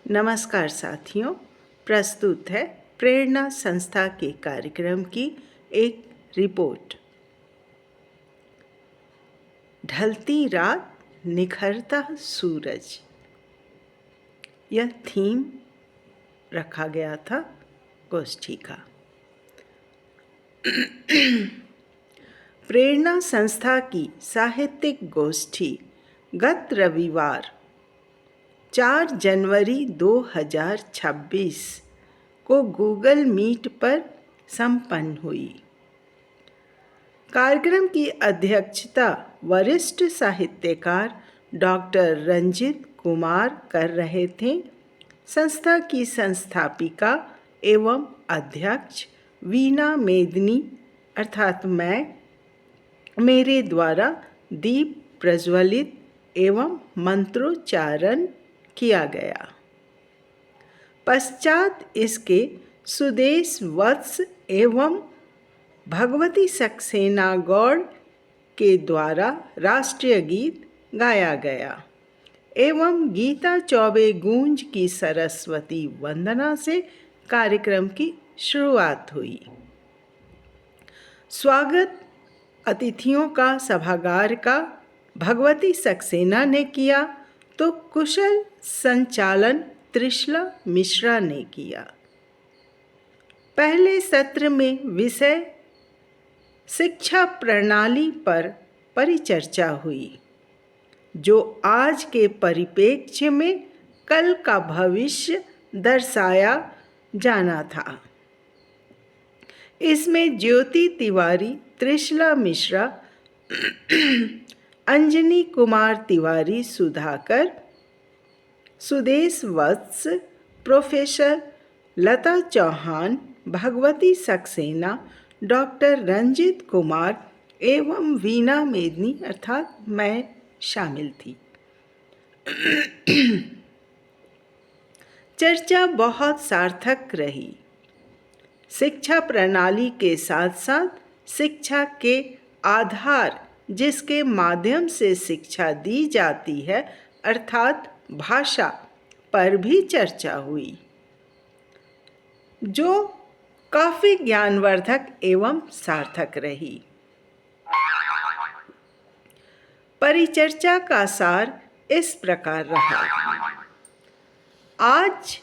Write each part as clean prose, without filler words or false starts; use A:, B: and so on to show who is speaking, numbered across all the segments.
A: नमस्कार साथियों, प्रस्तुत है प्रेरणा संस्था के कार्यक्रम की एक रिपोर्ट। ढलती रात, निखरता सूरज, यह थीम रखा गया था गोष्ठी का। प्रेरणा संस्था की साहित्यिक गोष्ठी गत रविवार 4 जनवरी 2026 को गूगल मीट पर संपन्न हुई। कार्यक्रम की अध्यक्षता वरिष्ठ साहित्यकार डॉक्टर रंजित कुमार कर रहे थे। संस्था की संस्थापिका एवं अध्यक्ष वीणा मेदनी अर्थात मैं, मेरे द्वारा दीप प्रज्वलित एवं मंत्रोच्चारण किया गया। पश्चात इसके सुदेश वत्स एवं भगवती सक्सेना गौड़ के द्वारा राष्ट्रीय गीत गाया गया एवं गीता चौबे गूंज की सरस्वती वंदना से कार्यक्रम की शुरुआत हुई। स्वागत अतिथियों का सभागार का भगवती सक्सेना ने किया तो कुशल संचालन त्रिशला मिश्रा ने किया। पहले सत्र में विषय शिक्षा प्रणाली पर परिचर्चा हुई, जो आज के परिप्रेक्ष्य में कल का भविष्य दर्शाया जाना था। इसमें ज्योति तिवारी, त्रिशला मिश्रा, अंजनी कुमार तिवारी, सुधाकर, सुदेश वत्स, प्रोफेसर लता चौहान, भगवती सक्सेना, डॉक्टर रंजित कुमार एवं वीणा मेदनी अर्थात मैं शामिल थी। चर्चा बहुत सार्थक रही। शिक्षा प्रणाली के साथ साथ शिक्षा के आधार जिसके माध्यम से शिक्षा दी जाती है अर्थात भाषा पर भी चर्चा हुई, जो काफ़ी ज्ञानवर्धक एवं सार्थक रही। परिचर्चा का सार इस प्रकार रहा। आज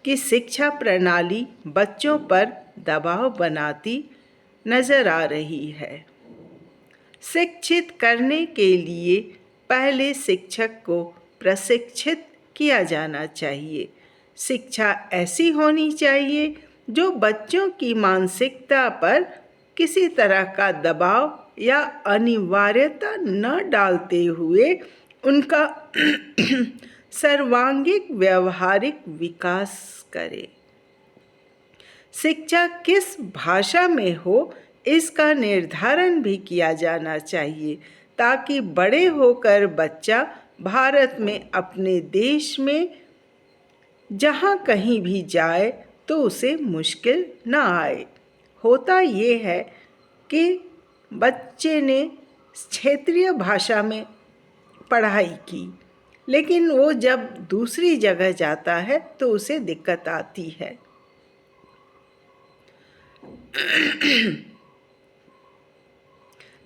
A: की शिक्षा प्रणाली बच्चों पर दबाव बनाती नजर आ रही है। शिक्षित करने के लिए पहले शिक्षक को प्रशिक्षित किया जाना चाहिए। शिक्षा ऐसी होनी चाहिए जो बच्चों की मानसिकता पर किसी तरह का दबाव या अनिवार्यता न डालते हुए उनका सर्वांगीण व्यवहारिक विकास करे। शिक्षा किस भाषा में हो इसका निर्धारण भी किया जाना चाहिए, ताकि बड़े होकर बच्चा भारत में अपने देश में जहाँ कहीं भी जाए तो उसे मुश्किल न आए। होता ये है कि बच्चे ने क्षेत्रीय भाषा में पढ़ाई की, लेकिन वो जब दूसरी जगह जाता है तो उसे दिक्कत आती है।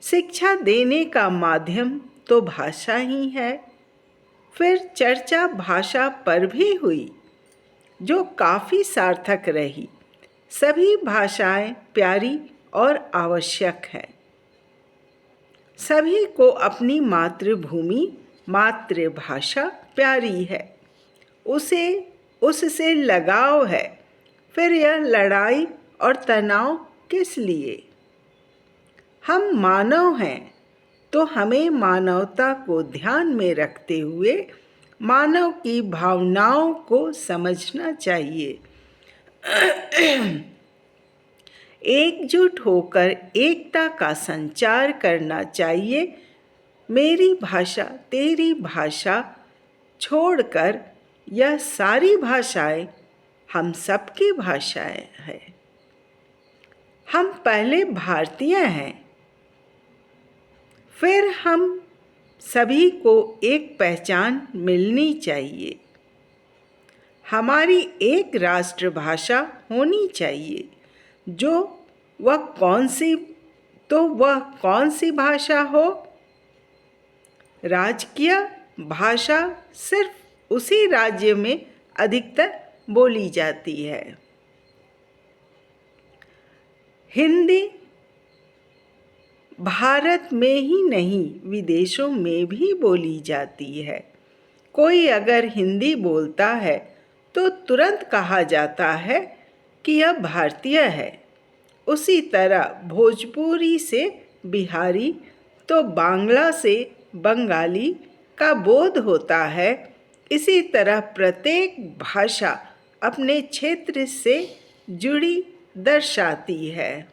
A: शिक्षा देने का माध्यम तो भाषा ही है। फिर चर्चा भाषा पर भी हुई, जो काफ़ी सार्थक रही। सभी भाषाएं प्यारी और आवश्यक है। सभी को अपनी मातृभूमि, मातृभाषा प्यारी है, उससे लगाव है। फिर यह लड़ाई और तनाव किस लिए? हम मानव हैं तो हमें मानवता को ध्यान में रखते हुए मानव की भावनाओं को समझना चाहिए। एकजुट होकर एकता का संचार करना चाहिए। मेरी भाषा तेरी भाषा छोड़कर यह सारी भाषाएं हम सबकी भाषाएं हैं। हम पहले भारतीय हैं, फिर हम सभी को एक पहचान मिलनी चाहिए। हमारी एक राष्ट्रभाषा होनी चाहिए। वह कौन सी भाषा हो? राजकीय भाषा सिर्फ उसी राज्य में अधिकतर बोली जाती है। हिंदी भारत में ही नहीं, विदेशों में भी बोली जाती है। कोई अगर हिंदी बोलता है तो तुरंत कहा जाता है कि यह भारतीय है। उसी तरह भोजपुरी से बिहारी तो बांग्ला से बंगाली का बोध होता है। इसी तरह प्रत्येक भाषा अपने क्षेत्र से जुड़ी दर्शाती है।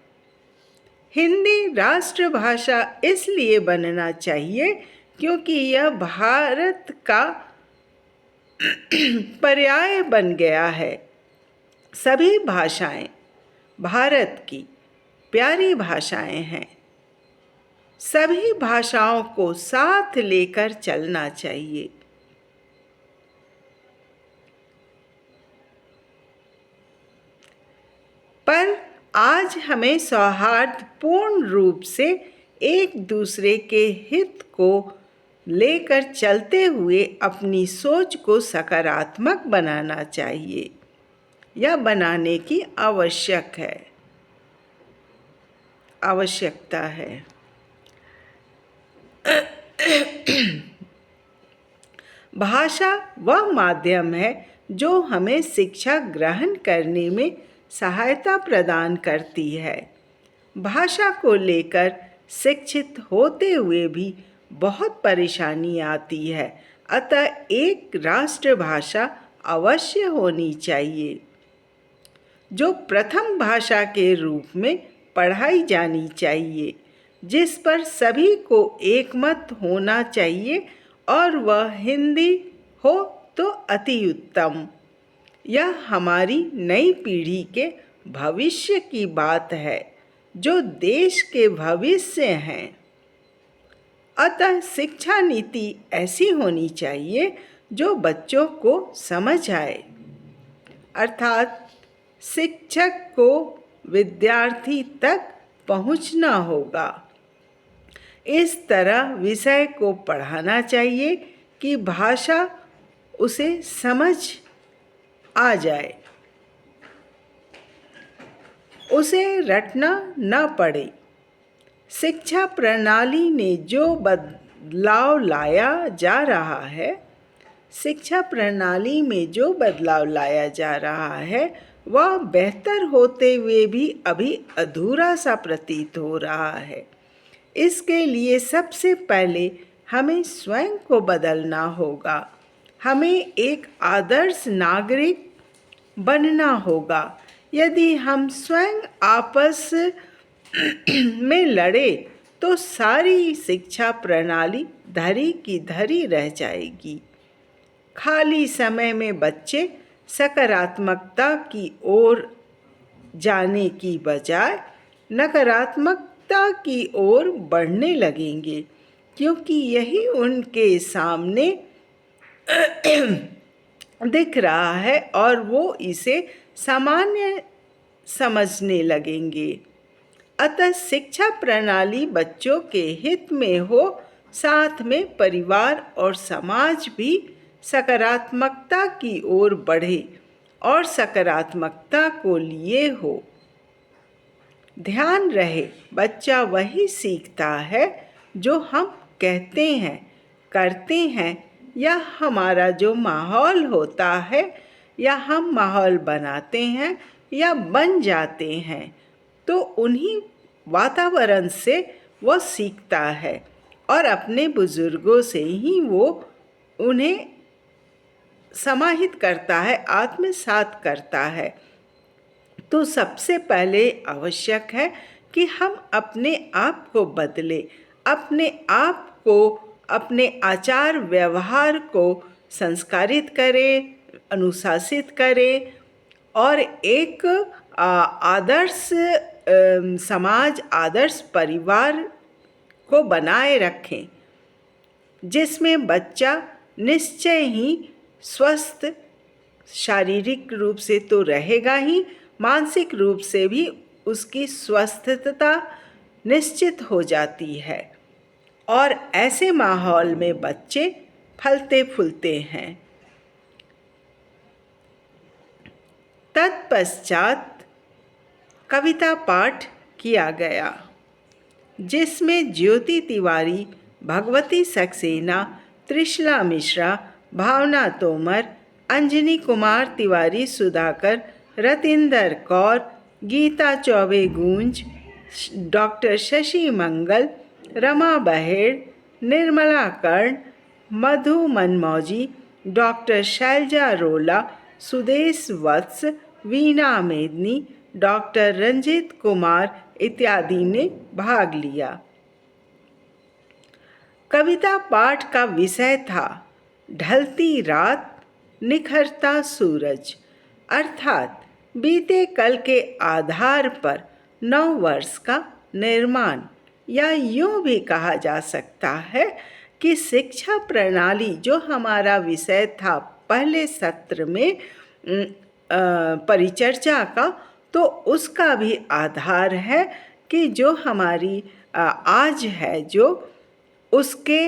A: हिंदी राष्ट्रभाषा इसलिए बनना चाहिए क्योंकि यह भारत का पर्याय बन गया है। सभी भाषाएं भारत की प्यारी भाषाएं हैं। सभी भाषाओं को साथ लेकर चलना चाहिए। पर आज हमें सौहार्दपूर्ण रूप से एक दूसरे के हित को लेकर चलते हुए अपनी सोच को सकारात्मक बनाना चाहिए या बनाने की आवश्यकता है। भाषा वह माध्यम है जो हमें शिक्षा ग्रहण करने में सहायता प्रदान करती है। भाषा को लेकर शिक्षित होते हुए भी बहुत परेशानी आती है, अतः एक राष्ट्रभाषा अवश्य होनी चाहिए जो प्रथम भाषा के रूप में पढ़ाई जानी चाहिए, जिस पर सभी को एकमत होना चाहिए और वह हिंदी हो तो अति उत्तम। यह हमारी नई पीढ़ी के भविष्य की बात है जो देश के भविष्य हैं। अतः शिक्षा नीति ऐसी होनी चाहिए जो बच्चों को समझ आए, अर्थात शिक्षक को विद्यार्थी तक पहुंचना होगा। इस तरह विषय को पढ़ाना चाहिए कि भाषा उसे समझ आ जाए, उसे रटना न पड़े। शिक्षा प्रणाली ने जो बदलाव लाया जा रहा है वह बेहतर होते हुए भी अभी अधूरा सा प्रतीत हो रहा है। इसके लिए सबसे पहले हमें स्वयं को बदलना होगा। हमें एक आदर्श नागरिक बनना होगा। यदि हम स्वयं आपस में लड़े तो सारी शिक्षा प्रणाली धरी की धरी रह जाएगी। खाली समय में बच्चे सकारात्मकता की ओर जाने की बजाय नकारात्मकता की ओर बढ़ने लगेंगे, क्योंकि यही उनके सामने दिख रहा है और वो इसे सामान्य समझने लगेंगे। अतः शिक्षा प्रणाली बच्चों के हित में हो, साथ में परिवार और समाज भी सकारात्मकता की ओर बढ़े और सकारात्मकता को लिए हो। ध्यान रहे, बच्चा वही सीखता है जो हम कहते हैं, करते हैं, या हमारा जो माहौल होता है, या हम माहौल बनाते हैं या बन जाते हैं, तो उन्हीं वातावरण से वो सीखता है और अपने बुजुर्गों से ही वो उन्हें समाहित करता है, आत्मसात करता है। तो सबसे पहले आवश्यक है कि हम अपने आप को बदलें, अपने आप को, अपने आचार व्यवहार को संस्कारित करें, अनुशासित करें और एक आदर्श समाज, आदर्श परिवार को बनाए रखें, जिसमें बच्चा निश्चय ही स्वस्थ शारीरिक रूप से तो रहेगा ही, मानसिक रूप से भी उसकी स्वस्थता निश्चित हो जाती है और ऐसे माहौल में बच्चे फलते फूलते हैं। तत्पश्चात कविता पाठ किया गया, जिसमें ज्योति तिवारी, भगवती सक्सेना, त्रिशला मिश्रा, भावना तोमर, अंजनी कुमार तिवारी सुधाकर, रतिंदर कौर, गीता चौबे गूंज, डॉक्टर शशि मंगल, रमा बहेड़, निर्मला कर्ण, मधु मनमौजी, डॉक्टर शैलजा रोला, सुदेश वत्स, वीणा मेदनी, डॉक्टर रंजित कुमार इत्यादि ने भाग लिया। कविता पाठ का विषय था ढलती रात निखरता सूरज, अर्थात बीते कल के आधार पर नव वर्ष का निर्माण, या यूँ भी कहा जा सकता है कि शिक्षा प्रणाली जो हमारा विषय था पहले सत्र में परिचर्चा का, तो उसका भी आधार है कि जो हमारी आज है, जो उसके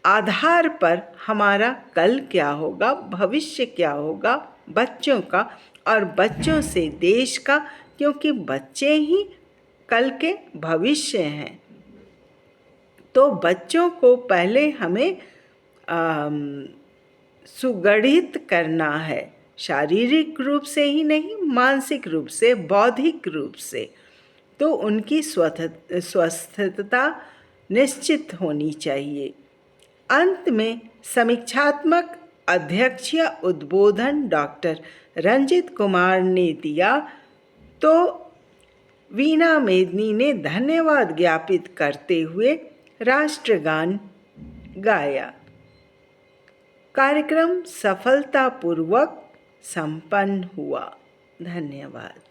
A: आधार पर हमारा कल क्या होगा, भविष्य क्या होगा बच्चों का, और बच्चों से देश का, क्योंकि बच्चे ही कल के भविष्य हैं। तो बच्चों को पहले हमें सुगठित करना है, शारीरिक रूप से ही नहीं, मानसिक रूप से, बौद्धिक रूप से। तो उनकी स्वस्थता निश्चित होनी चाहिए। अंत में समीक्षात्मक अध्यक्षीय उद्बोधन डॉक्टर रंजित कुमार ने दिया, तो वीणा मेदनी ने धन्यवाद ज्ञापित करते हुए राष्ट्रगान गाया। कार्यक्रम सफलतापूर्वक संपन्न हुआ। धन्यवाद।